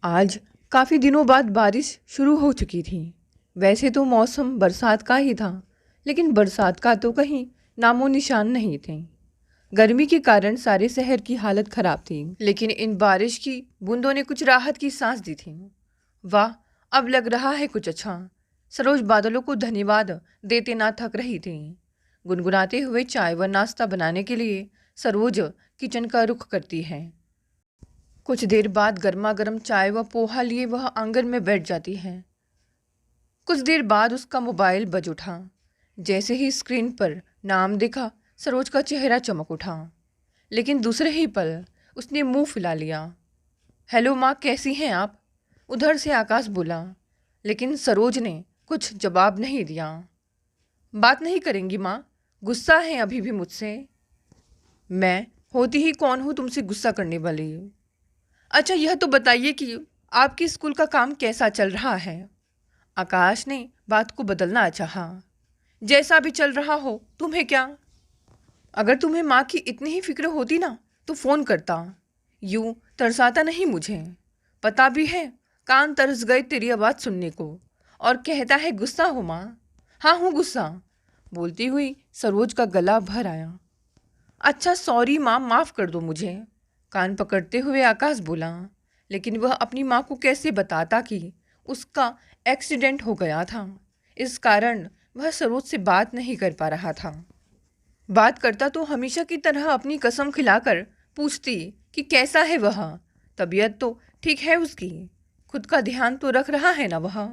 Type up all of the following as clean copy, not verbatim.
आज काफ़ी दिनों बाद बारिश शुरू हो चुकी थी। वैसे तो मौसम बरसात का ही था, लेकिन बरसात का तो कहीं नामो निशान नहीं थे। गर्मी के कारण सारे शहर की हालत खराब थी, लेकिन इन बारिश की बूंदों ने कुछ राहत की सांस दी थी। वाह, अब लग रहा है कुछ अच्छा। सरोज बादलों को धन्यवाद देते ना थक रही थी। गुनगुनाते हुए चाय व नाश्ता बनाने के लिए सरोज किचन का रुख करती है। कुछ देर बाद गर्मा गर्म चाय व पोहा लिए वह आंगन में बैठ जाती है। कुछ देर बाद उसका मोबाइल बज उठा। जैसे ही स्क्रीन पर नाम दिखा, सरोज का चेहरा चमक उठा, लेकिन दूसरे ही पल उसने मुंह फुला लिया। हेलो माँ, कैसी हैं आप? उधर से आकाश बोला, लेकिन सरोज ने कुछ जवाब नहीं दिया। बात नहीं करेंगी माँ? गुस्सा है अभी भी मुझसे? मैं होती ही कौन हूँ तुमसे गुस्सा करने वाली? अच्छा, यह तो बताइए कि आपके स्कूल का काम कैसा चल रहा है? आकाश ने बात को बदलना चाहा। जैसा भी चल रहा हो, तुम्हें क्या? अगर तुम्हें माँ की इतनी ही फिक्र होती ना तो फ़ोन करता। यूं तरसाता नहीं मुझे। पता भी है, कान तरस गए तेरी आवाज़ सुनने को। और कहता है गुस्सा हो माँ? हाँ हूँ गुस्सा। बोलती हुई सरोज का गला भर आया। अच्छा सॉरी माँ, माफ़ कर दो मुझे। कान पकड़ते हुए आकाश बोला, लेकिन वह अपनी माँ को कैसे बताता कि उसका एक्सीडेंट हो गया था। इस कारण वह सरोज से बात नहीं कर पा रहा था। बात करता तो हमेशा की तरह अपनी कसम खिलाकर पूछती कि कैसा है वह, तबीयत तो ठीक है उसकी, खुद का ध्यान तो रख रहा है ना वह।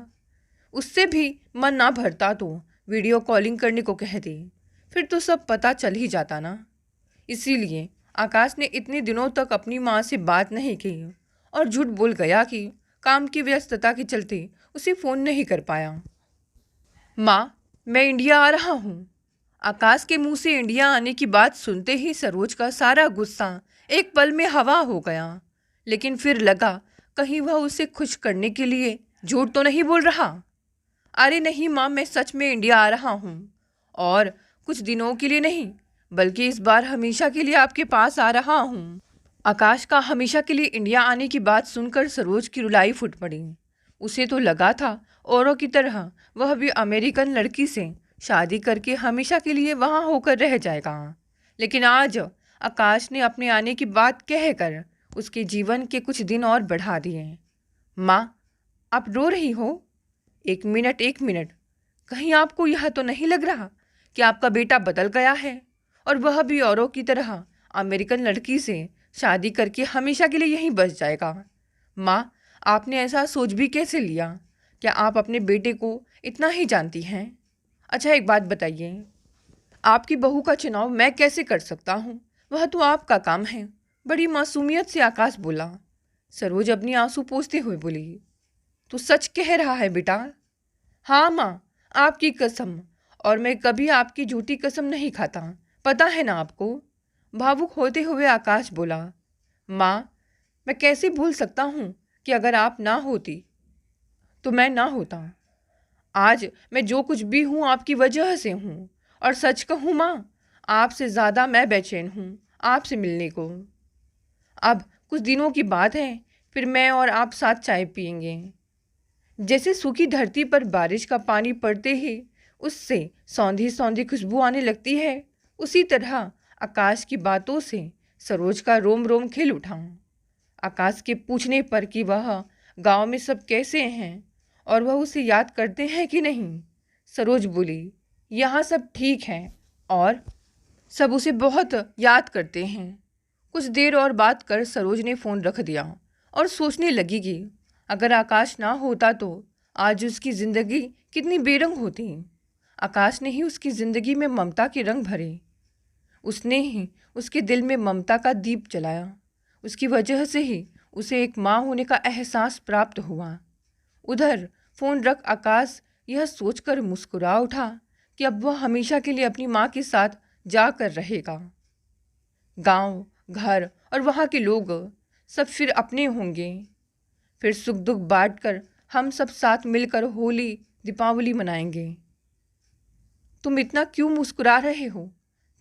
उससे भी मन ना भरता तो वीडियो कॉलिंग करने को कहती, फिर तो सब पता चल ही जाता ना। इसीलिए आकाश ने इतने दिनों तक अपनी माँ से बात नहीं की और झूठ बोल गया कि काम की व्यस्तता के चलते उसे फ़ोन नहीं कर पाया। माँ, मैं इंडिया आ रहा हूँ। आकाश के मुंह से इंडिया आने की बात सुनते ही सरोज का सारा गुस्सा एक पल में हवा हो गया, लेकिन फिर लगा कहीं वह उसे खुश करने के लिए झूठ तो नहीं बोल रहा। अरे नहीं माँ, मैं सच में इंडिया आ रहा हूँ, और कुछ दिनों के लिए नहीं, बल्कि इस बार हमेशा के लिए आपके पास आ रहा हूँ। आकाश का हमेशा के लिए इंडिया आने की बात सुनकर सरोज की रुलाई फूट पड़ी। उसे तो लगा था औरों की तरह वह भी अमेरिकन लड़की से शादी करके हमेशा के लिए वहाँ होकर रह जाएगा, लेकिन आज आकाश ने अपने आने की बात कहकर उसके जीवन के कुछ दिन और बढ़ा दिए। माँ, आप रो रही हो? एक मिनट एक मिनट, कहीं आपको यह तो नहीं लग रहा कि आपका बेटा बदल गया है और वह भी औरों की तरह अमेरिकन लड़की से शादी करके हमेशा के लिए यहीं बस जाएगा? माँ, आपने ऐसा सोच भी कैसे लिया? क्या आप अपने बेटे को इतना ही जानती हैं? अच्छा एक बात बताइए, आपकी बहू का चुनाव मैं कैसे कर सकता हूँ? वह तो आपका काम है। बड़ी मासूमियत से आकाश बोला। सरोज अपनी आंसू पोंछते हुए बोली, तू सच कह रहा है बेटा? हाँ माँ, आपकी कसम, और मैं कभी आपकी झूठी कसम नहीं खाता, पता है ना आपको? भावुक होते हुए आकाश बोला। माँ, मैं कैसे भूल सकता हूँ कि अगर आप ना होती तो मैं ना होता। आज मैं जो कुछ भी हूँ आपकी वजह से हूँ, और सच कहूँ माँ, आपसे ज़्यादा मैं बेचैन हूँ आपसे मिलने को। अब कुछ दिनों की बात है, फिर मैं और आप साथ चाय पियेंगे। जैसे सूखी धरती पर बारिश का पानी पड़ते ही उससे सौंधी सौंधी खुशबू आने लगती है, उसी तरह आकाश की बातों से सरोज का रोम रोम खिल उठा। आकाश के पूछने पर कि वह गांव में सब कैसे हैं और वह उसे याद करते हैं कि नहीं, सरोज बोली, यहाँ सब ठीक है और सब उसे बहुत याद करते हैं। कुछ देर और बात कर सरोज ने फ़ोन रख दिया और सोचने लगी कि अगर आकाश ना होता तो आज उसकी ज़िंदगी कितनी बेरंग होती। आकाश ने ही उसकी ज़िंदगी में ममता के रंग भरे। उसने ही उसके दिल में ममता का दीप जलाया। उसकी वजह से ही उसे एक माँ होने का एहसास प्राप्त हुआ। उधर फ़ोन रख आकाश यह सोचकर मुस्कुरा उठा कि अब वह हमेशा के लिए अपनी माँ के साथ जाकर रहेगा। गांव, घर और वहाँ के लोग सब फिर अपने होंगे। फिर सुख दुख बांट कर हम सब साथ मिलकर होली दीपावली मनाएंगे। तुम इतना क्यों मुस्कुरा रहे हो?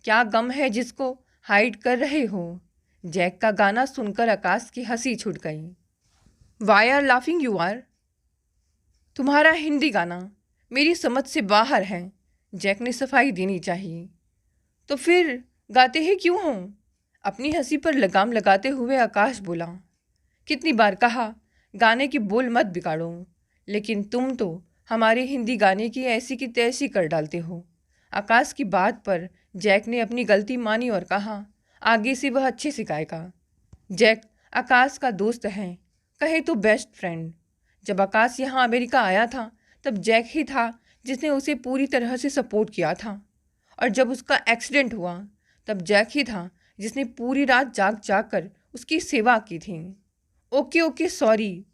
क्या गम है जिसको हाइड कर रहे हो? जैक का गाना सुनकर आकाश की हंसी छूट गई। Why are laughing you are? तुम्हारा हिंदी गाना मेरी समझ से बाहर है, जैक ने सफाई देनी चाहिए। तो फिर गाते ही क्यों हो? अपनी हंसी पर लगाम लगाते हुए आकाश बोला। कितनी बार कहा गाने की बोल मत बिगाड़ो, लेकिन तुम तो हमारे हिंदी गाने की ऐसी की तैसी कर डालते हो। आकाश की बात पर जैक ने अपनी गलती मानी और कहा, आगे से वह अच्छे से गाएगा। जैक आकाश का दोस्त है, कहे तो बेस्ट फ्रेंड। जब आकाश यहाँ अमेरिका आया था तब जैक ही था जिसने उसे पूरी तरह से सपोर्ट किया था, और जब उसका एक्सीडेंट हुआ तब जैक ही था जिसने पूरी रात जाग जाग कर उसकी सेवा की थी। ओके ओके सॉरी,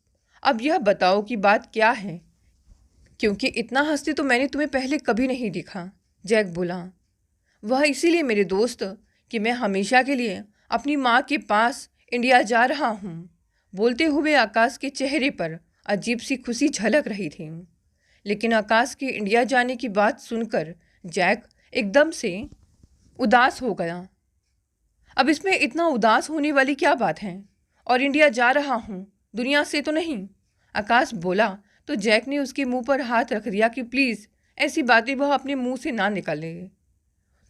अब यह बताओ कि बात क्या है, क्योंकि इतना हंसते तो मैंने तुम्हें पहले कभी नहीं देखा। जैक बोला। वह इसीलिए मेरे दोस्त कि मैं हमेशा के लिए अपनी माँ के पास इंडिया जा रहा हूँ। बोलते हुए आकाश के चेहरे पर अजीब सी खुशी झलक रही थी। लेकिन आकाश के इंडिया जाने की बात सुनकर जैक एकदम से उदास हो गया। अब इसमें इतना उदास होने वाली क्या बात है? और इंडिया जा रहा हूँ, दुनिया से तो नहीं। आकाश बोला तो जैक ने उसके मुंह पर हाथ रख दिया कि प्लीज़ ऐसी बातें वह अपने मुंह से ना निकाले।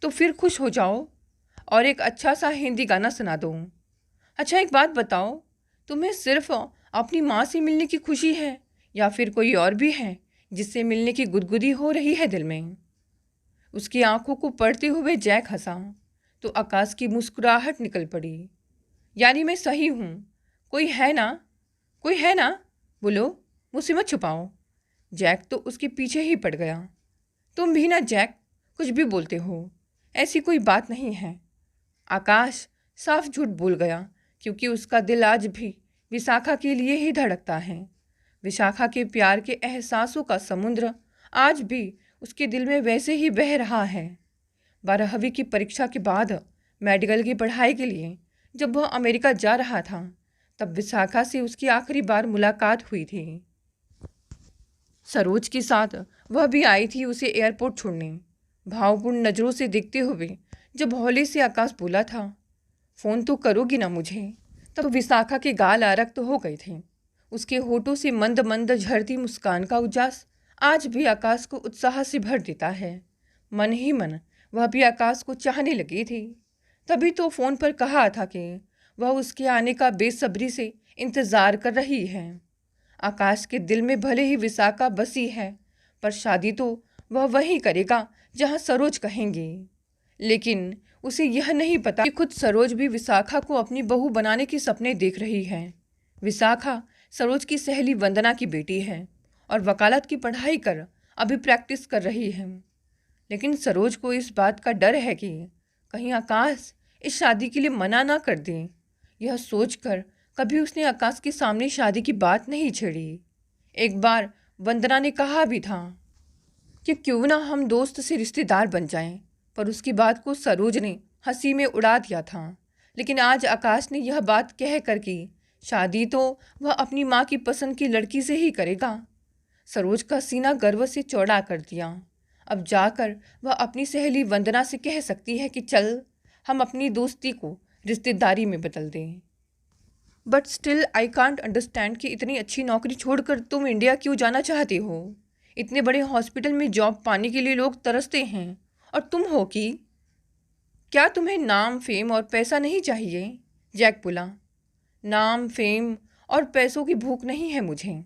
तो फिर खुश हो जाओ और एक अच्छा सा हिंदी गाना सुना दो। अच्छा एक बात बताओ, तुम्हें सिर्फ अपनी माँ से मिलने की खुशी है या फिर कोई और भी है जिससे मिलने की गुदगुदी हो रही है दिल में? उसकी आंखों को पढ़ते हुए जैक हंसा तो आकाश की मुस्कुराहट निकल पड़ी। यानी मैं सही हूँ, कोई है ना? कोई है ना? बोलो, मुझसे मत छुपाओ। जैक तो उसके पीछे ही पड़ गया। तुम भी ना जैक, कुछ भी बोलते हो, ऐसी कोई बात नहीं है। आकाश साफ झूठ बोल गया क्योंकि उसका दिल आज भी विशाखा के लिए ही धड़कता है। विशाखा के प्यार के एहसासों का समुद्र आज भी उसके दिल में वैसे ही बह रहा है। 12वीं की परीक्षा के बाद मेडिकल की पढ़ाई के लिए जब वह अमेरिका जा रहा था तब विशाखा से उसकी आखिरी बार मुलाकात हुई थी। सरोज के साथ वह भी आई थी उसे एयरपोर्ट छोड़ने। भावपूर्ण नज़रों से देखते हुए जब हौले से आकाश बोला था, फ़ोन तो करोगी ना मुझे, तब विशाखा के गाल आरक्त हो गए थे। उसके होठों से मंद मंद झरती मुस्कान का उजास आज भी आकाश को उत्साह से भर देता है। मन ही मन वह भी आकाश को चाहने लगी थी। तभी तो फ़ोन पर कहा था कि वह उसके आने का बेसब्री से इंतज़ार कर रही है। आकाश के दिल में भले ही विशाखा बसी है, पर शादी तो वह वहीं करेगा जहां सरोज कहेंगे। लेकिन उसे यह नहीं पता कि खुद सरोज भी विशाखा को अपनी बहू बनाने के सपने देख रही है। विशाखा सरोज की सहेली वंदना की बेटी है और वकालत की पढ़ाई कर अभी प्रैक्टिस कर रही है। लेकिन सरोज को इस बात का डर है कि कहीं आकाश इस शादी के लिए मना ना कर दे। यह सोचकर कभी उसने आकाश के सामने शादी की बात नहीं छेड़ी। एक बार वंदना ने कहा भी था कि क्यों ना हम दोस्त से रिश्तेदार बन जाएं, पर उसकी बात को सरोज ने हंसी में उड़ा दिया था। लेकिन आज आकाश ने यह बात कह कर कि शादी तो वह अपनी माँ की पसंद की लड़की से ही करेगा। सरोज का सीना गर्व से चौड़ा कर दिया। अब जाकर वह अपनी सहेली वंदना से कह सकती है कि चल हम अपनी दोस्ती को रिश्तेदारी में बदल दें। But still I can't understand कि इतनी अच्छी नौकरी छोड़कर तुम इंडिया क्यों जाना चाहते हो? इतने बड़े हॉस्पिटल में जॉब पाने के लिए लोग तरसते हैं, और तुम हो कि क्या तुम्हें नाम फेम और पैसा नहीं चाहिए? जैक बोला। नाम फेम और पैसों की भूख नहीं है मुझे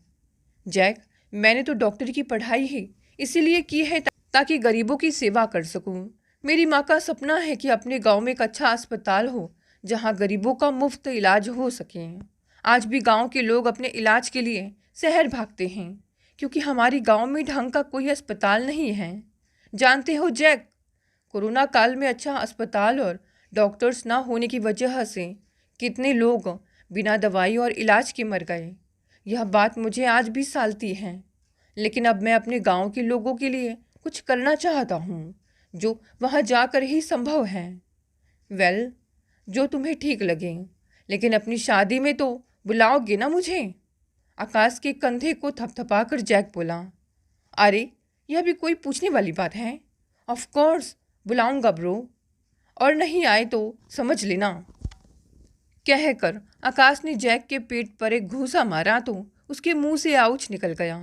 जैक, मैंने तो डॉक्टर की पढ़ाई ही इसीलिए की है ताकि गरीबों की सेवा कर सकूं। मेरी माँ का सपना है कि अपने गांव में एक अच्छा अस्पताल हो जहां गरीबों का मुफ्त इलाज हो सके। आज भी गांव के लोग अपने इलाज के लिए शहर भागते हैं क्योंकि हमारी गांव में ढंग का कोई अस्पताल नहीं है। जानते हो जैक, कोरोना काल में अच्छा अस्पताल और डॉक्टर्स ना होने की वजह से कितने लोग बिना दवाई और इलाज के मर गए। यह बात मुझे आज भी सालती है। लेकिन अब मैं अपने गांव के लोगों के लिए कुछ करना चाहता हूँ जो वहाँ जाकर ही संभव है। वेल, जो तुम्हें ठीक लगे, लेकिन अपनी शादी में तो बुलाओगे ना मुझे? आकाश के कंधे को थपथपाकर जैक बोला। अरे, यह भी कोई पूछने वाली बात है? ऑफ कोर्स बुलाऊंगा ब्रो, और नहीं आए तो समझ लेना, कहकर आकाश ने जैक के पेट पर एक घूंसा मारा तो उसके मुंह से आउच निकल गया।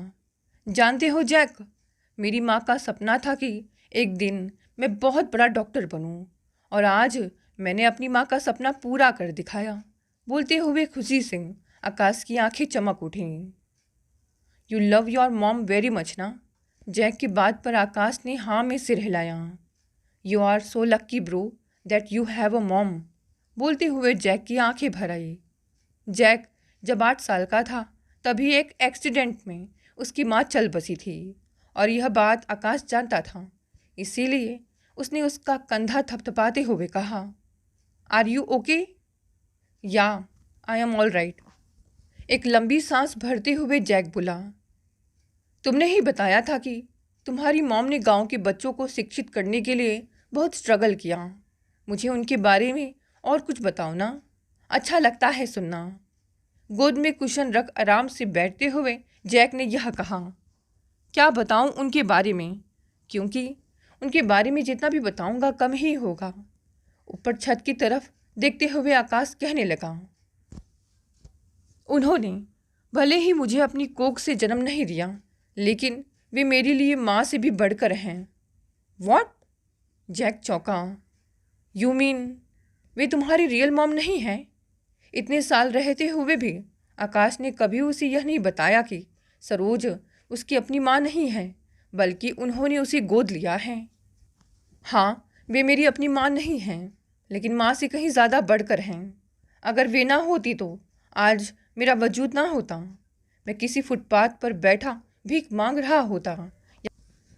जानते हो जैक, मेरी माँ का सपना था कि एक दिन मैं बहुत बड़ा डॉक्टर बनूं, और आज मैंने अपनी माँ का सपना पूरा कर दिखाया। बोलते हुए खुशी से आकाश की आंखें चमक उठीं। You love your mom very much ना? जैक की बात पर आकाश ने हाँ में सिर हिलाया। You are so lucky bro that you have a mom. बोलते हुए जैक की आंखें भर आई। जैक जब 8 साल का था तभी एक एक्सीडेंट में उसकी माँ चल बसी थी, और यह बात आकाश जानता था। इसीलिए उसने उसका कंधा थपथपाते हुए कहा, आर यू ओके? या, आई एम ऑल राइट। एक लंबी सांस भरते हुए जैक बोला, तुमने ही बताया था कि तुम्हारी मॉम ने गांव के बच्चों को शिक्षित करने के लिए बहुत स्ट्रगल किया। मुझे उनके बारे में और कुछ बताओ ना, अच्छा लगता है सुनना। गोद में कुशन रख आराम से बैठते हुए जैक ने यह कहा, क्या बताऊं उनके बारे में, क्योंकि उनके बारे में जितना भी बताऊंगा कम ही होगा। ऊपर छत की तरफ देखते हुए आकाश कहने लगा, उन्होंने भले ही मुझे अपनी कोख से जन्म नहीं दिया, लेकिन वे मेरे लिए माँ से भी बढ़कर हैं। व्हाट? जैक चौंका। यू मीन वे तुम्हारी रियल मॉम नहीं हैं? इतने साल रहते हुए भी आकाश ने कभी उसे यह नहीं बताया कि सरोज उसकी अपनी माँ नहीं है, बल्कि उन्होंने उसे गोद लिया है। हाँ, वे मेरी अपनी माँ नहीं हैं, लेकिन माँ से कहीं ज़्यादा बढ़कर हैं। अगर वे ना होती तो आज मेरा वजूद ना होता। मैं किसी फुटपाथ पर बैठा भीख मांग रहा होता,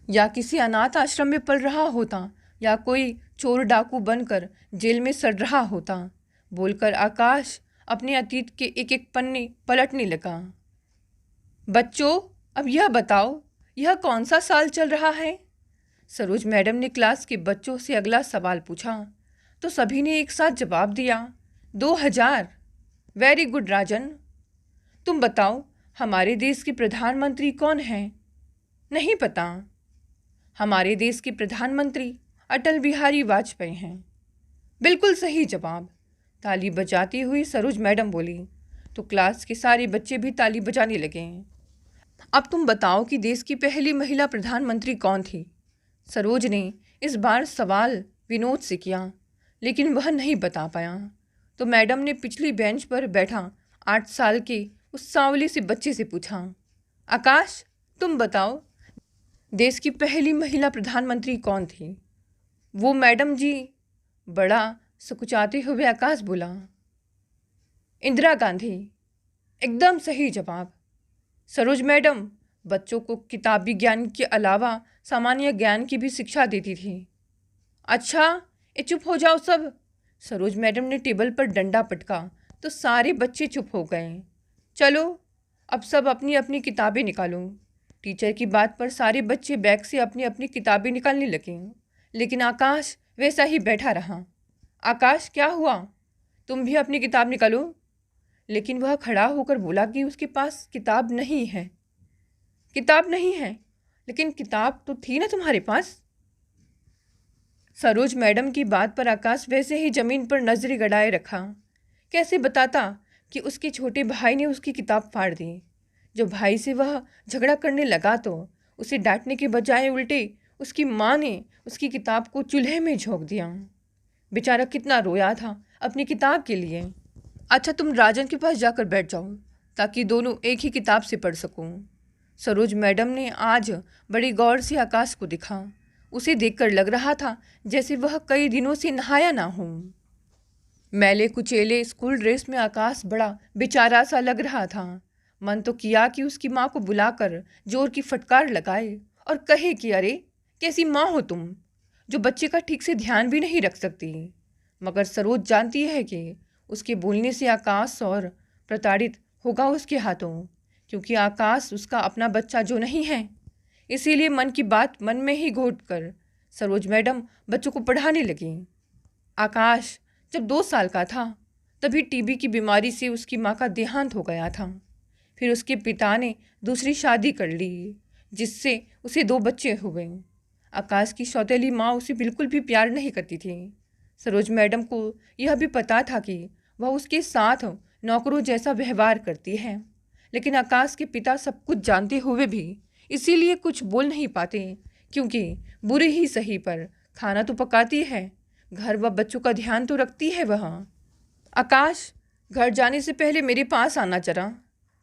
या किसी अनाथ आश्रम में पल रहा होता, या कोई चोर डाकू बनकर जेल में सड़ रहा होता। बोलकर आकाश अपने अतीत के एक एक पन्ने पलटने लगा। बच्चों, अब यह बताओ, यह कौन सा साल चल रहा है? सरोज मैडम ने क्लास के बच्चों से अगला सवाल पूछा तो सभी ने एक साथ जवाब दिया, 2000। वेरी गुड राजन। तुम बताओ, हमारे देश के प्रधानमंत्री कौन हैं? नहीं पता। हमारे देश के प्रधानमंत्री अटल बिहारी वाजपेयी हैं। बिल्कुल सही जवाब। ताली बजाती हुई सरोज मैडम बोली तो क्लास के सारे बच्चे भी ताली बजाने लगे। अब तुम बताओ कि देश की पहली महिला प्रधानमंत्री कौन थी? सरोज ने इस बार सवाल विनोद से किया, लेकिन वह नहीं बता पाया। तो मैडम ने पिछली बेंच पर बैठा 8 साल के उस सांवले से बच्चे से पूछा, आकाश तुम बताओ, देश की पहली महिला प्रधानमंत्री कौन थी? वो मैडम जी। बड़ा सकुचाते हुए आकाश बोला, इंदिरा गांधी। एकदम सही जवाब। सरोज मैडम बच्चों को किताबी ज्ञान के अलावा सामान्य ज्ञान की भी शिक्षा देती थी। अच्छा, ये चुप हो जाओ सब। सरोज मैडम ने टेबल पर डंडा पटका तो सारे बच्चे चुप हो गए। चलो अब सब अपनी अपनी किताबें निकालो। टीचर की बात पर सारे बच्चे बैग से अपनी अपनी किताबें निकालने लगे, लेकिन आकाश वैसा ही बैठा रहा। आकाश क्या हुआ? तुम भी अपनी किताब निकालो। लेकिन वह खड़ा होकर बोला कि उसके पास किताब नहीं है। किताब नहीं है, लेकिन किताब तो थी ना तुम्हारे पास। सरोज मैडम की बात पर आकाश वैसे ही जमीन पर नजरें गड़ाए रखा। कैसे बताता कि उसके छोटे भाई ने उसकी किताब फाड़ दी। जो भाई से वह झगड़ा करने लगा तो उसे डांटने के बजाय उल्टे उसकी माँ ने उसकी किताब को चूल्हे में झोंक दिया। बेचारा कितना रोया था अपनी किताब के लिए। अच्छा, तुम राजन के पास जाकर बैठ जाओ ताकि दोनों एक ही किताब से पढ़ सकूं। सरोज मैडम ने आज बड़ी गौर से आकाश को देखा। उसे देखकर लग रहा था जैसे वह कई दिनों से नहाया ना हो। मैले कुचेले स्कूल ड्रेस में आकाश बड़ा बेचारा सा लग रहा था। मन तो किया कि उसकी माँ को बुलाकर जोर की फटकार लगाए और कहे कि अरे कैसी माँ हो तुम, जो बच्चे का ठीक से ध्यान भी नहीं रख सकती। मगर सरोज जानती है कि उसके बोलने से आकाश और प्रताड़ित होगा उसके हाथों, क्योंकि आकाश उसका अपना बच्चा जो नहीं है। इसीलिए मन की बात मन में ही घोट कर सरोज मैडम बच्चों को पढ़ाने लगी। आकाश जब 2 साल का था तभी टीबी की बीमारी से उसकी माँ का देहांत हो गया था। फिर उसके पिता ने दूसरी शादी कर ली, जिससे उसे 2 बच्चे हुए। आकाश की सौतेली माँ उसे बिल्कुल भी प्यार नहीं करती थी। सरोज मैडम को यह भी पता था कि वह उसके साथ नौकरों जैसा व्यवहार करती है। लेकिन आकाश के पिता सब कुछ जानते हुए भी इसीलिए कुछ बोल नहीं पाते, क्योंकि बुरे ही सही पर खाना तो पकाती है, घर व बच्चों का ध्यान तो रखती है वह। आकाश, घर जाने से पहले मेरे पास आना जरा,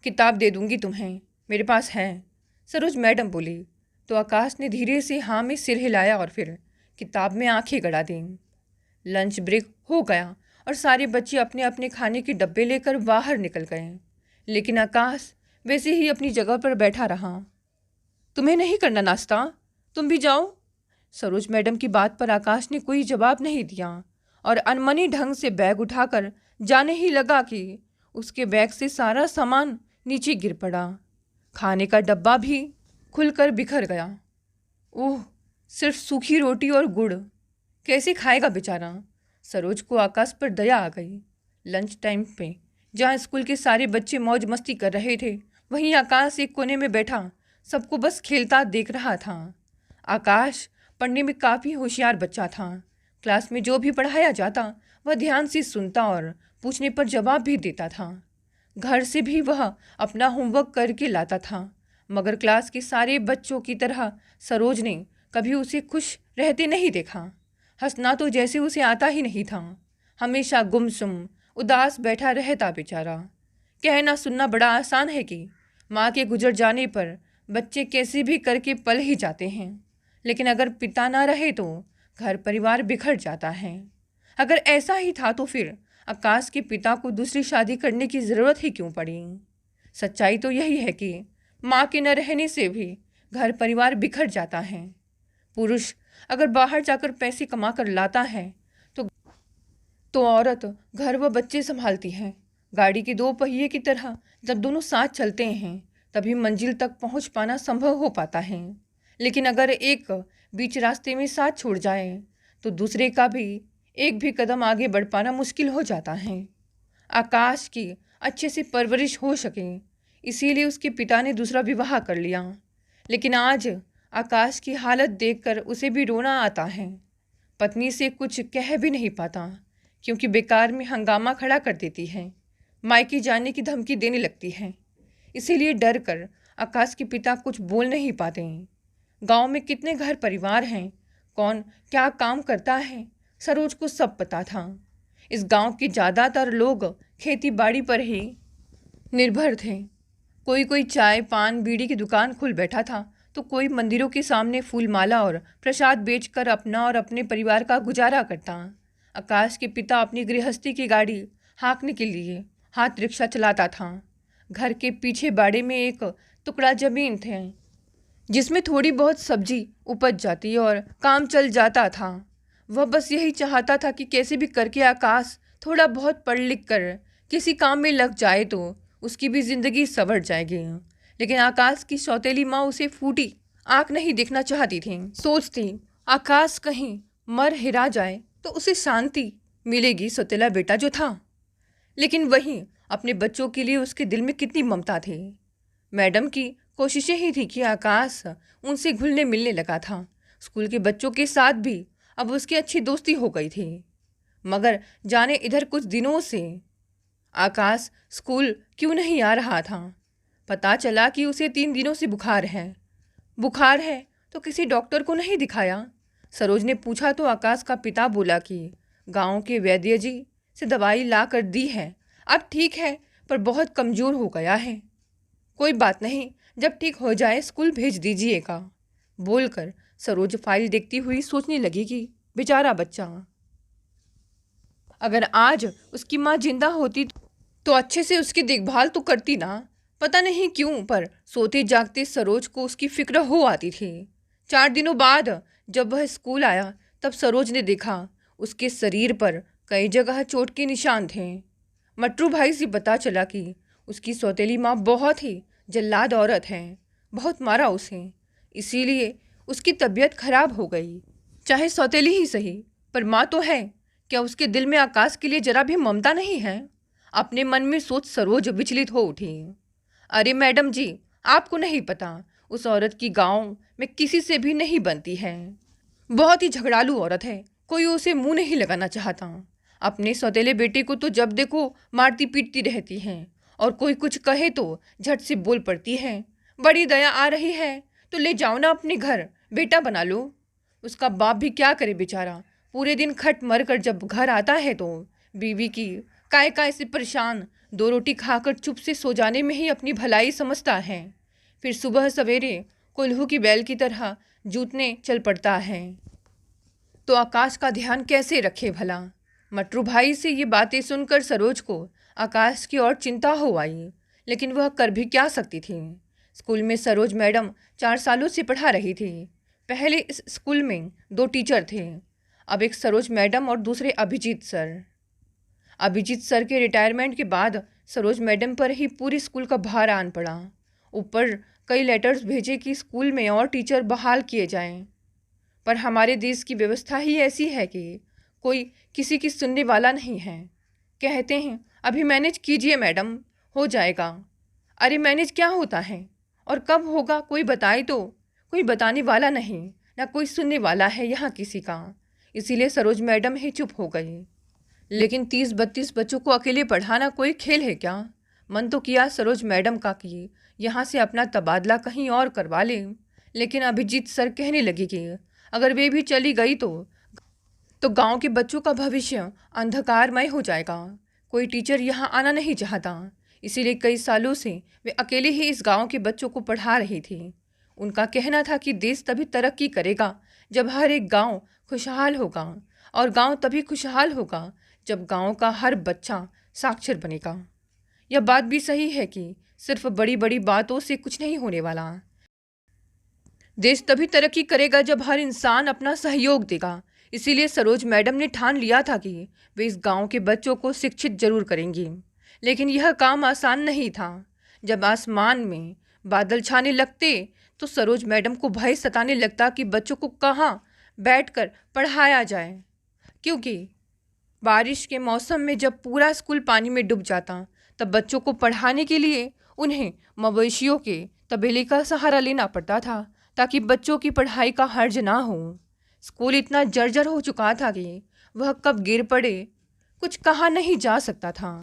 किताब दे दूंगी तुम्हें, मेरे पास है, सरोज मैडम बोली। तो आकाश ने धीरे से हाँ में सिर हिलाया और फिर किताब में आंखें गड़ा दी। लंच ब्रेक हो गया और सारे बच्चे अपने अपने खाने के डब्बे लेकर बाहर निकल गए, लेकिन आकाश वैसे ही अपनी जगह पर बैठा रहा। तुम्हें नहीं करना नाश्ता, तुम भी जाओ। सरोज मैडम की बात पर आकाश ने कोई जवाब नहीं दिया और अनमनी ढंग से बैग उठाकर जाने ही लगा कि उसके बैग से सारा सामान नीचे गिर पड़ा। खाने का डब्बा भी खुलकर बिखर गया। ओह, सिर्फ सूखी रोटी और गुड़, कैसे खाएगा बेचारा। सरोज को आकाश पर दया आ गई। लंच टाइम पे जहाँ स्कूल के सारे बच्चे मौज मस्ती कर रहे थे, वहीं आकाश एक कोने में बैठा सबको बस खेलता देख रहा था। आकाश पढ़ने में काफ़ी होशियार बच्चा था। क्लास में जो भी पढ़ाया जाता वह ध्यान से सुनता और पूछने पर जवाब भी देता था। घर से भी वह अपना होमवर्क करके लाता था, मगर क्लास के सारे बच्चों की तरह सरोज ने कभी उसे खुश रहते नहीं देखा। हंसना तो जैसे उसे आता ही नहीं था। हमेशा गुमसुम उदास बैठा रहता बेचारा। कहना सुनना बड़ा आसान है कि माँ के गुजर जाने पर बच्चे कैसे भी करके पल ही जाते हैं, लेकिन अगर पिता ना रहे तो घर परिवार बिखर जाता है। अगर ऐसा ही था तो फिर आकाश के पिता को दूसरी शादी करने की ज़रूरत ही क्यों पड़ी। सच्चाई तो यही है कि माँ के न रहने से भी घर परिवार बिखर जाता है। पुरुष अगर बाहर जाकर पैसे कमा कर लाता है तो औरत घर व बच्चे संभालती है। गाड़ी के दो पहिए की तरह जब दोनों साथ चलते हैं तभी मंजिल तक पहुंच पाना संभव हो पाता है, लेकिन अगर एक बीच रास्ते में साथ छोड़ जाए तो दूसरे का भी एक भी कदम आगे बढ़ पाना मुश्किल हो जाता है। आकाश की अच्छे से परवरिश हो सके इसीलिए उसके पिता ने दूसरा विवाह कर लिया, लेकिन आज आकाश की हालत देखकर उसे भी रोना आता है। पत्नी से कुछ कह भी नहीं पाता क्योंकि बेकार में हंगामा खड़ा कर देती है, मायके जाने की धमकी देने लगती है। इसीलिए डर कर आकाश के पिता कुछ बोल नहीं पाते। गांव में कितने घर परिवार हैं, कौन क्या काम करता है, सरोज को सब पता था। इस गांव के ज़्यादातर लोग खेती बाड़ी पर ही निर्भर थे। कोई कोई चाय पान बीड़ी की दुकान खोल बैठा था तो कोई मंदिरों के सामने फूल माला और प्रसाद बेचकर अपना और अपने परिवार का गुजारा करता। आकाश के पिता अपनी गृहस्थी की गाड़ी हाँकने के लिए हाथ रिक्शा चलाता था। घर के पीछे बाड़े में एक टुकड़ा जमीन थे जिसमें थोड़ी बहुत सब्जी उपज जाती और काम चल जाता था। वह बस यही चाहता था कि कैसे भी करके आकाश थोड़ा बहुत पढ़ लिख कर किसी काम में लग जाए तो उसकी भी ज़िंदगी संवर जाएगी। लेकिन आकाश की सौतेली माँ उसे फूटी आँख नहीं देखना चाहती थी। सोचती आकाश कहीं मर हिरा जाए तो उसे शांति मिलेगी, सौतेला बेटा जो था। लेकिन वहीं अपने बच्चों के लिए उसके दिल में कितनी ममता थी। मैडम की कोशिशें ही थी कि आकाश उनसे घुलने मिलने लगा था। स्कूल के बच्चों के साथ भी अब उसकी अच्छी दोस्ती हो गई थी। मगर जाने इधर कुछ दिनों से आकाश स्कूल क्यों नहीं आ रहा था। पता चला कि उसे 3 दिनों से बुखार है। बुखार है तो किसी डॉक्टर को नहीं दिखाया। सरोज ने पूछा तो आकाश का पिता बोला कि गांव के वैद्य जी से दवाई ला कर दी है, अब ठीक है पर बहुत कमज़ोर हो गया है। कोई बात नहीं, जब ठीक हो जाए स्कूल भेज दीजिएगा। बोलकर सरोज फाइल देखती हुई सोचने लगी कि बेचारा बच्चा, अगर आज उसकी माँ जिंदा होती तो अच्छे से उसकी देखभाल तो करती ना। पता नहीं क्यों पर सोते जागते सरोज को उसकी फिक्र हो आती थी। 4 दिनों बाद जब वह स्कूल आया तब सरोज ने देखा उसके शरीर पर कई जगह चोट के निशान थे। मट्टू भाई से पता चला कि उसकी सौतेली माँ बहुत ही जल्लाद औरत है, बहुत मारा उसे, इसीलिए उसकी तबीयत खराब हो गई। चाहे सौतेली ही सही पर माँ तो है, क्या उसके दिल में आकाश के लिए जरा भी ममता नहीं है? अपने मन में सोच सरोज विचलित हो उठी। अरे मैडम जी, आपको नहीं पता, उस औरत की गांव में किसी से भी नहीं बनती है। बहुत ही झगड़ालू औरत है, कोई उसे मुंह नहीं लगाना चाहता। अपने सौतेले बेटे को तो जब देखो मारती पीटती रहती हैं, और कोई कुछ कहे तो झट से बोल पड़ती है। बड़ी दया आ रही है तो ले जाओ ना अपने घर, बेटा बना लो। उसका बाप भी क्या करे बेचारा, पूरे दिन खट मर कर जब घर आता है तो बीवी की काय काय से परेशान, 2 रोटी खाकर चुप से सो जाने में ही अपनी भलाई समझता है। फिर सुबह सवेरे कोल्हू की बैल की तरह जूतने चल पड़ता है। तो आकाश का ध्यान कैसे रखे भला। मटरू भाई से ये बातें सुनकर सरोज को आकाश की और चिंता हो आई, लेकिन वह कर भी क्या सकती थी। स्कूल में सरोज मैडम 4 सालों से पढ़ा रही थी। पहले इस स्कूल में 2 टीचर थे, अब एक सरोज मैडम और दूसरे अभिजीत सर। अभिजीत सर के रिटायरमेंट के बाद सरोज मैडम पर ही पूरी स्कूल का भार आन पड़ा। ऊपर कई लेटर्स भेजे कि स्कूल में और टीचर बहाल किए जाएं, पर हमारे देश की व्यवस्था ही ऐसी है कि कोई किसी की सुनने वाला नहीं है। कहते हैं अभी मैनेज कीजिए मैडम, हो जाएगा। अरे मैनेज क्या होता है और कब होगा कोई बताए तो। कोई बताने वाला नहीं, ना कोई सुनने वाला है यहाँ किसी का। इसीलिए सरोज मैडम ही चुप हो गई। लेकिन 30-32 बच्चों को अकेले पढ़ाना कोई खेल है क्या। मन तो किया सरोज मैडम का कि यहाँ से अपना तबादला कहीं और करवा ले, लेकिन अभिजीत सर कहने लगे कि अगर वे भी चली गई तो गांव के बच्चों का भविष्य अंधकारमय हो जाएगा। कोई टीचर यहाँ आना नहीं चाहता, इसीलिए कई सालों से वे अकेले ही इस गांव के बच्चों को पढ़ा रही थी। उनका कहना था कि देश तभी तरक्की करेगा जब हर एक गांव खुशहाल होगा, और गांव तभी खुशहाल होगा जब गांव का हर बच्चा साक्षर बनेगा। यह बात भी सही है कि सिर्फ बड़ी बड़ी बातों से कुछ नहीं होने वाला। देश तभी तरक्की करेगा जब हर इंसान अपना सहयोग देगा। इसीलिए सरोज मैडम ने ठान लिया था कि वे इस गांव के बच्चों को शिक्षित जरूर करेंगी। लेकिन यह काम आसान नहीं था। जब आसमान में बादल छाने लगते तो सरोज मैडम को भय सताने लगता कि बच्चों को कहाँ बैठकर पढ़ाया जाए, क्योंकि बारिश के मौसम में जब पूरा स्कूल पानी में डूब जाता तब बच्चों को पढ़ाने के लिए उन्हें मवेशियों के तबेले का सहारा लेना पड़ता था, ताकि बच्चों की पढ़ाई का हर्ज ना हो। स्कूल इतना जर्जर हो चुका था कि वह कब गिर पड़े कुछ कहा नहीं जा सकता था।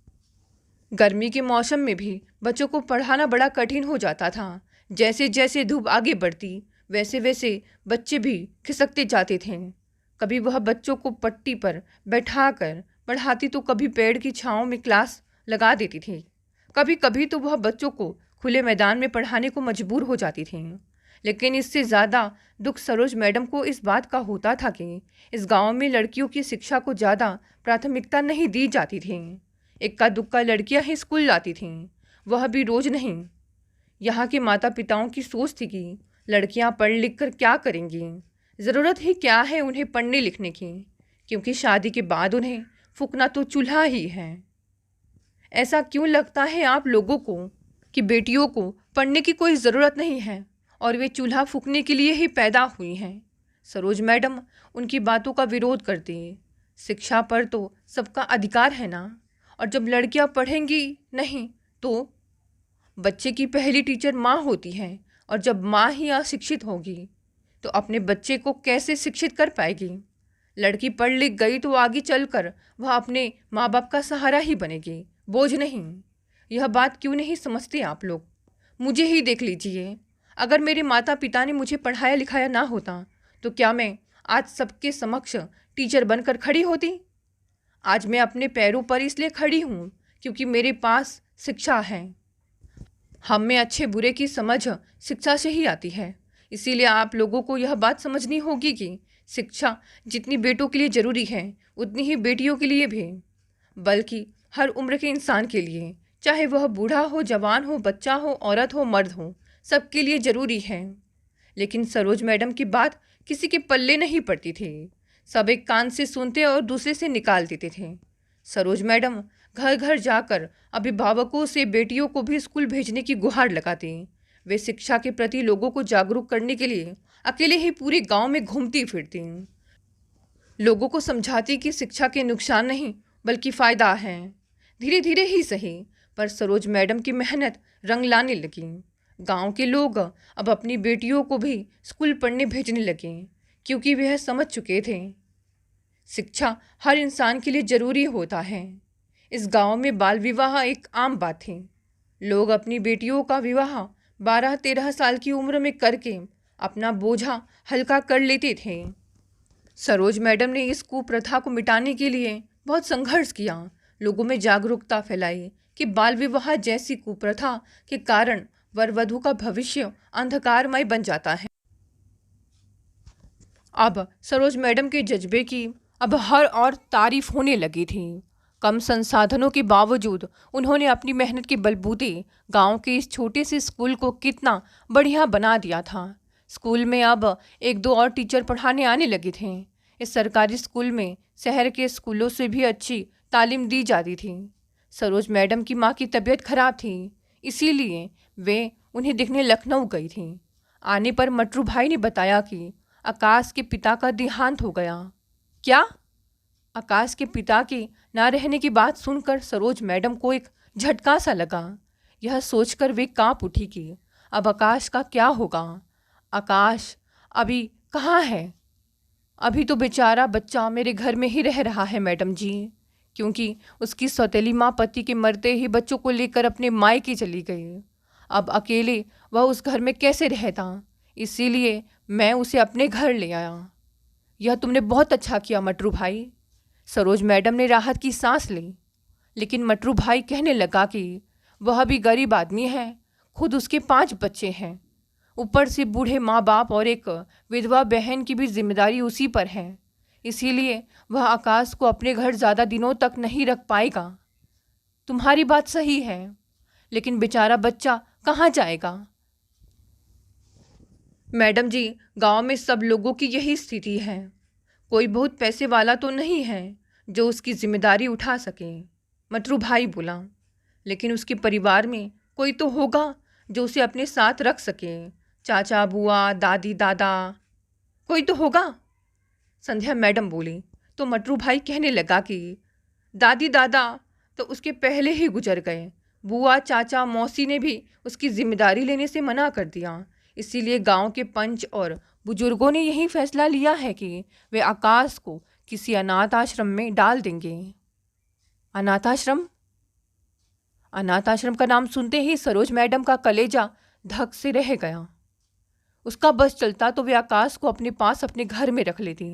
गर्मी के मौसम में भी बच्चों को पढ़ाना बड़ा कठिन हो जाता था। जैसे जैसे धूप आगे बढ़ती वैसे वैसे बच्चे भी खिसकते जाते थे। कभी वह बच्चों को पट्टी पर बैठाकर पढ़ाती तो कभी पेड़ की छांव में क्लास लगा देती थी। कभी कभी तो वह बच्चों को खुले मैदान में पढ़ाने को मजबूर हो जाती थी। लेकिन इससे ज़्यादा दुख सरोज मैडम को इस बात का होता था कि इस गांव में लड़कियों की शिक्षा को ज़्यादा प्राथमिकता नहीं दी जाती थी। इक्का दुक्का लड़कियां ही स्कूल जाती थीं, वह भी रोज़ नहीं। यहाँ के माता पिताओं की सोच थी कि लड़कियां पढ़ लिख कर क्या करेंगी, ज़रूरत ही क्या है उन्हें पढ़ने लिखने की, क्योंकि शादी के बाद उन्हें फूकना तो चूल्हा ही है। ऐसा क्यों लगता है आप लोगों को कि बेटियों को पढ़ने की कोई ज़रूरत नहीं है और वे चूल्हा फूकने के लिए ही पैदा हुई हैं। सरोज मैडम उनकी बातों का विरोध करती है। शिक्षा पर तो सबका अधिकार है ना, और जब लड़कियां पढ़ेंगी नहीं तो बच्चे की पहली टीचर माँ होती है, और जब माँ ही अशिक्षित होगी तो अपने बच्चे को कैसे शिक्षित कर पाएगी। लड़की पढ़ लिख गई तो आगे चलकर वह अपने माँ बाप का सहारा ही बनेगी, बोझ नहीं। यह बात क्यों नहीं समझते आप लोग। मुझे ही देख लीजिए, अगर मेरे माता पिता ने मुझे पढ़ाया लिखाया ना होता तो क्या मैं आज सबके समक्ष टीचर बनकर खड़ी होती। आज मैं अपने पैरों पर इसलिए खड़ी हूँ क्योंकि मेरे पास शिक्षा है। हम में अच्छे बुरे की समझ शिक्षा से ही आती है। इसीलिए आप लोगों को यह बात समझनी होगी कि शिक्षा जितनी बेटों के लिए ज़रूरी है उतनी ही बेटियों के लिए भी, बल्कि हर उम्र के इंसान के लिए, चाहे वह बूढ़ा हो, जवान हो, बच्चा हो, औरत हो, मर्द हो, सबके लिए ज़रूरी है। लेकिन सरोज मैडम की बात किसी के पल्ले नहीं पड़ती थी। सब एक कान से सुनते और दूसरे से निकाल देते थे। सरोज मैडम घर घर जाकर अभिभावकों से बेटियों को भी स्कूल भेजने की गुहार लगाती। वे शिक्षा के प्रति लोगों को जागरूक करने के लिए अकेले ही पूरे गांव में घूमती फिरती, लोगों को समझाती कि शिक्षा के नुकसान नहीं बल्कि फ़ायदा है। धीरे धीरे ही सही, पर सरोज मैडम की मेहनत रंग लाने लगी। गांव के लोग अब अपनी बेटियों को भी स्कूल पढ़ने भेजने लगे, क्योंकि वह समझ चुके थे शिक्षा हर इंसान के लिए ज़रूरी होता है। इस गांव में बाल विवाह एक आम बात थी। लोग अपनी बेटियों का विवाह 12-13 साल की उम्र में करके अपना बोझा हल्का कर लेते थे। सरोज मैडम ने इस कुप्रथा को मिटाने के लिए बहुत संघर्ष किया, लोगों में जागरूकता फैलाई कि बाल विवाह जैसी कुप्रथा के कारण वर वधू का भविष्य अंधकारमय बन जाता है। अब सरोज मैडम के जज्बे की अब हर और तारीफ होने लगी थी। कम संसाधनों के बावजूद उन्होंने अपनी मेहनत के बलबूते गांव के इस छोटे से स्कूल को कितना बढ़िया बना दिया था। स्कूल में अब 1-2 और टीचर पढ़ाने आने लगे थे। इस सरकारी स्कूल में शहर के स्कूलों से भी अच्छी तालीम दी जाती थी। सरोज मैडम की माँ की तबीयत खराब थी, इसीलिए वे उन्हें देखने लखनऊ गई थी। आने पर मटरू भाई ने बताया कि आकाश के पिता का देहांत हो गया। क्या? आकाश के पिता के ना रहने की बात सुनकर सरोज मैडम को एक झटका सा लगा। यह सोचकर वे कांप उठी कि अब आकाश का क्या होगा। आकाश अभी कहाँ है? अभी तो बेचारा बच्चा मेरे घर में ही रह रहा है मैडम जी, क्योंकि उसकी सौतेली माँ पति के मरते ही बच्चों को लेकर अपने मायके चली गई। अब अकेले वह उस घर में कैसे रहता, इसीलिए मैं उसे अपने घर ले आया। यह तुमने बहुत अच्छा किया मटरू भाई। सरोज मैडम ने राहत की सांस ली, लेकिन मटरू भाई कहने लगा कि वह भी गरीब आदमी है, खुद उसके 5 बच्चे हैं, ऊपर से बूढ़े माँ बाप और एक विधवा बहन की भी जिम्मेदारी उसी पर है, इसीलिए वह आकाश को अपने घर ज़्यादा दिनों तक नहीं रख पाएगा। तुम्हारी बात सही है, लेकिन बेचारा बच्चा कहाँ जाएगा? मैडम जी, गांव में सब लोगों की यही स्थिति है। कोई बहुत पैसे वाला तो नहीं है जो उसकी जिम्मेदारी उठा सके, मटरू भाई बोला। लेकिन उसके परिवार में कोई तो होगा जो उसे अपने साथ रख सके। चाचा, बुआ, दादी, दादा, कोई तो होगा, संध्या मैडम बोली। तो मटरू भाई कहने लगा कि दादी दादा तो उसके पहले ही गुजर गए। बुआ, चाचा, मौसी ने भी उसकी जिम्मेदारी लेने से मना कर दिया। इसीलिए गांव के पंच और बुजुर्गों ने यही फैसला लिया है कि वे आकाश को किसी अनाथ आश्रम में डाल देंगे। अनाथ आश्रम? अनाथ आश्रम का नाम सुनते ही सरोज मैडम का कलेजा धक से रह गया। उसका बस चलता तो वे आकाश को अपने पास अपने घर में रख लेती।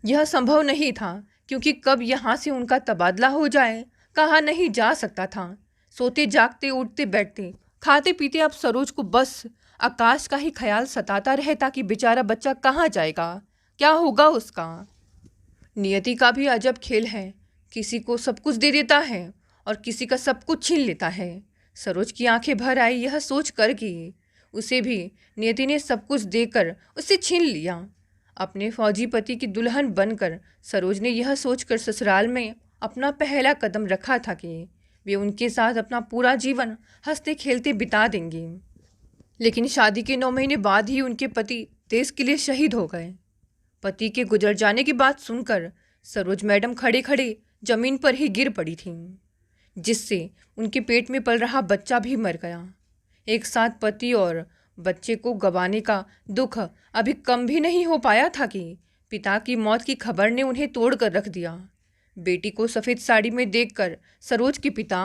यह संभव नहीं था, क्योंकि कब यहाँ से उनका तबादला हो जाए कहा नहीं जा सकता था। सोते जागते, उठते बैठते, खाते पीते अब सरोज को बस आकाश का ही ख्याल सताता रहता कि बेचारा बच्चा कहाँ जाएगा, क्या होगा उसका। नियति का भी अजब खेल है, किसी को सब कुछ दे देता है और किसी का सब कुछ छीन लेता है। सरोज की आंखें भर आई यह सोच कर कि उसे भी नियति ने सब कुछ देकर उससे छीन लिया। अपने फौजी पति की दुल्हन बनकर सरोज ने यह सोचकर ससुराल में अपना पहला कदम रखा था कि वे उनके साथ अपना पूरा जीवन हंसते खेलते बिता देंगे। लेकिन शादी के 9 महीने बाद ही उनके पति देश के लिए शहीद हो गए। पति के गुजर जाने की बात सुनकर सरोज मैडम खड़े खड़े जमीन पर ही गिर पड़ी थीं, जिससे उनके पेट में पल रहा बच्चा भी मर गया। एक साथ पति और बच्चे को गंवाने का दुख अभी कम भी नहीं हो पाया था कि पिता की मौत की खबर ने उन्हें तोड़ कर रख दिया। बेटी को सफ़ेद साड़ी में देखकर सरोज के पिता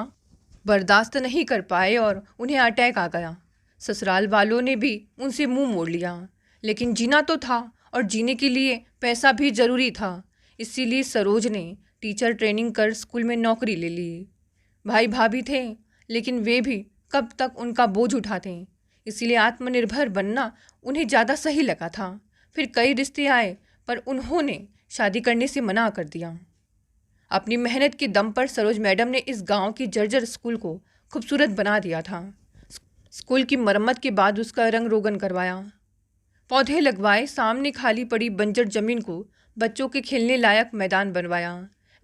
बर्दाश्त नहीं कर पाए और उन्हें अटैक आ गया। ससुराल वालों ने भी उनसे मुंह मोड़ लिया, लेकिन जीना तो था और जीने के लिए पैसा भी ज़रूरी था। इसीलिए सरोज ने टीचर ट्रेनिंग कर स्कूल में नौकरी ले ली। भाई भाभी थे, लेकिन वे भी कब तक उनका बोझ उठाते, इसीलिए आत्मनिर्भर बनना उन्हें ज़्यादा सही लगा था। फिर कई रिश्ते आए, पर उन्होंने शादी करने से मना कर दिया। अपनी मेहनत के दम पर सरोज मैडम ने इस गांव की जर्जर स्कूल को खूबसूरत बना दिया था। स्कूल की मरम्मत के बाद उसका रंग रोगन करवाया, पौधे लगवाए, सामने खाली पड़ी बंजर जमीन को बच्चों के खेलने लायक मैदान बनवाया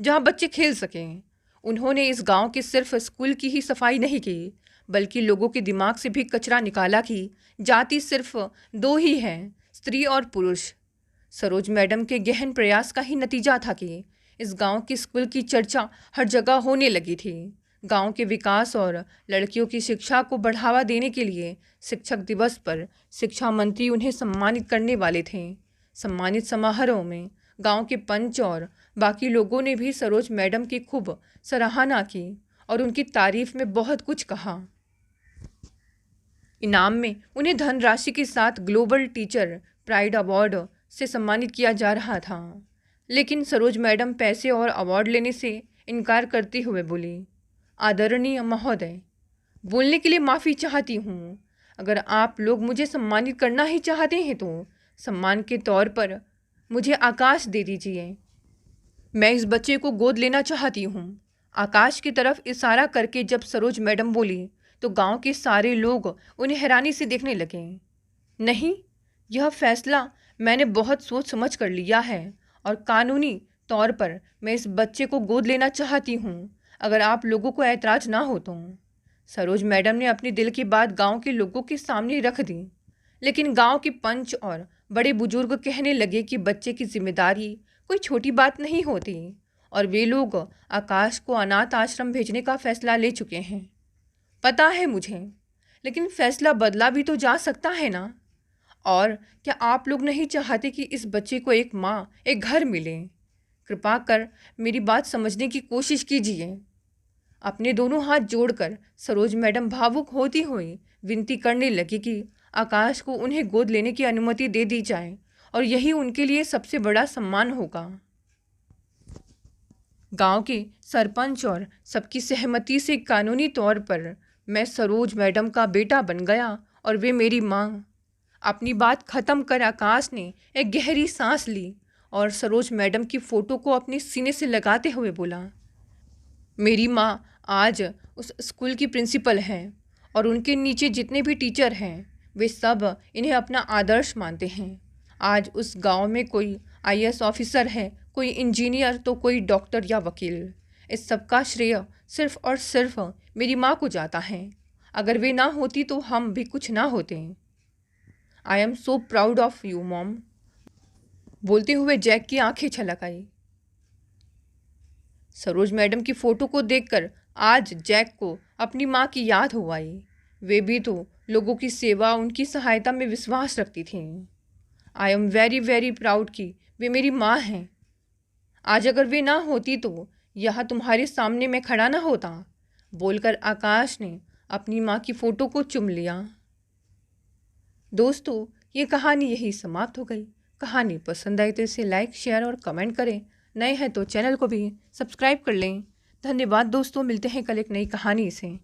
जहां बच्चे खेल सकें। उन्होंने इस गांव के सिर्फ स्कूल की ही सफाई नहीं की, बल्कि लोगों के दिमाग से भी कचरा निकाला कि जाति सिर्फ 2 ही हैं, स्त्री और पुरुष। सरोज मैडम के गहन प्रयास का ही नतीजा था कि इस गांव की स्कूल की चर्चा हर जगह होने लगी थी। गांव के विकास और लड़कियों की शिक्षा को बढ़ावा देने के लिए शिक्षक दिवस पर शिक्षा मंत्री उन्हें सम्मानित करने वाले थे। सम्मानित समारोह में गांव के पंच और बाकी लोगों ने भी सरोज मैडम की खूब सराहना की और उनकी तारीफ में बहुत कुछ कहा। इनाम में उन्हें धनराशि के साथ ग्लोबल टीचर प्राइड अवार्ड से सम्मानित किया जा रहा था। लेकिन सरोज मैडम पैसे और अवार्ड लेने से इनकार करते हुए बोली, आदरणीय महोदय, बोलने के लिए माफ़ी चाहती हूँ। अगर आप लोग मुझे सम्मानित करना ही चाहते हैं तो सम्मान के तौर पर मुझे आकाश दे दीजिए। मैं इस बच्चे को गोद लेना चाहती हूँ। आकाश की तरफ इशारा करके जब सरोज मैडम बोली तो गांव के सारे लोग उन्हें हैरानी से देखने लगे। नहीं, यह फैसला मैंने बहुत सोच समझ कर लिया है और कानूनी तौर पर मैं इस बच्चे को गोद लेना चाहती हूँ, अगर आप लोगों को ऐतराज़ ना हो तो। सरोज मैडम ने अपनी दिल की बात गांव के लोगों के सामने रख दी। लेकिन गांव के पंच और बड़े बुजुर्ग कहने लगे कि बच्चे की जिम्मेदारी कोई छोटी बात नहीं होती और वे लोग आकाश को अनाथ आश्रम भेजने का फैसला ले चुके हैं। पता है मुझे, लेकिन फैसला बदला भी तो जा सकता है ना। और क्या आप लोग नहीं चाहते कि इस बच्चे को एक माँ, एक घर मिले? कृपा कर मेरी बात समझने की कोशिश कीजिए। अपने दोनों हाथ जोड़कर सरोज मैडम भावुक होती हुई विनती करने लगी कि आकाश को उन्हें गोद लेने की अनुमति दे दी जाए और यही उनके लिए सबसे बड़ा सम्मान होगा। गांव के सरपंच और सबकी सहमति से कानूनी तौर पर मैं सरोज मैडम का बेटा बन गया और वे मेरी माँ। अपनी बात ख़त्म कर आकाश ने एक गहरी सांस ली और सरोज मैडम की फ़ोटो को अपने सीने से लगाते हुए बोला, मेरी माँ आज उस स्कूल की प्रिंसिपल हैं और उनके नीचे जितने भी टीचर हैं वे सब इन्हें अपना आदर्श मानते हैं। आज उस गांव में कोई आईएएस ऑफिसर है, कोई इंजीनियर तो कोई डॉक्टर या वकील। इस सब का श्रेय सिर्फ और सिर्फ मेरी माँ को जाता है। अगर वे ना होती तो हम भी कुछ ना होते। I am so proud of you mom. बोलते हुए जैक की आंखें छलक आई। सरोज मैडम की फ़ोटो को देखकर आज जैक को अपनी माँ की याद हो आई। वे भी तो लोगों की सेवा, उनकी सहायता में विश्वास रखती थी। I am very very proud कि वे मेरी माँ हैं। आज अगर वे ना होती तो यहाँ तुम्हारे सामने मैं खड़ा ना होता। बोलकर आकाश ने अपनी माँ की फ़ोटो को चूम लिया। दोस्तों, ये कहानी यही समाप्त हो गई। कहानी पसंद आई तो इसे लाइक, शेयर और कमेंट करें। नए हैं तो चैनल को भी सब्सक्राइब कर लें। धन्यवाद दोस्तों, मिलते हैं कल एक नई कहानी से।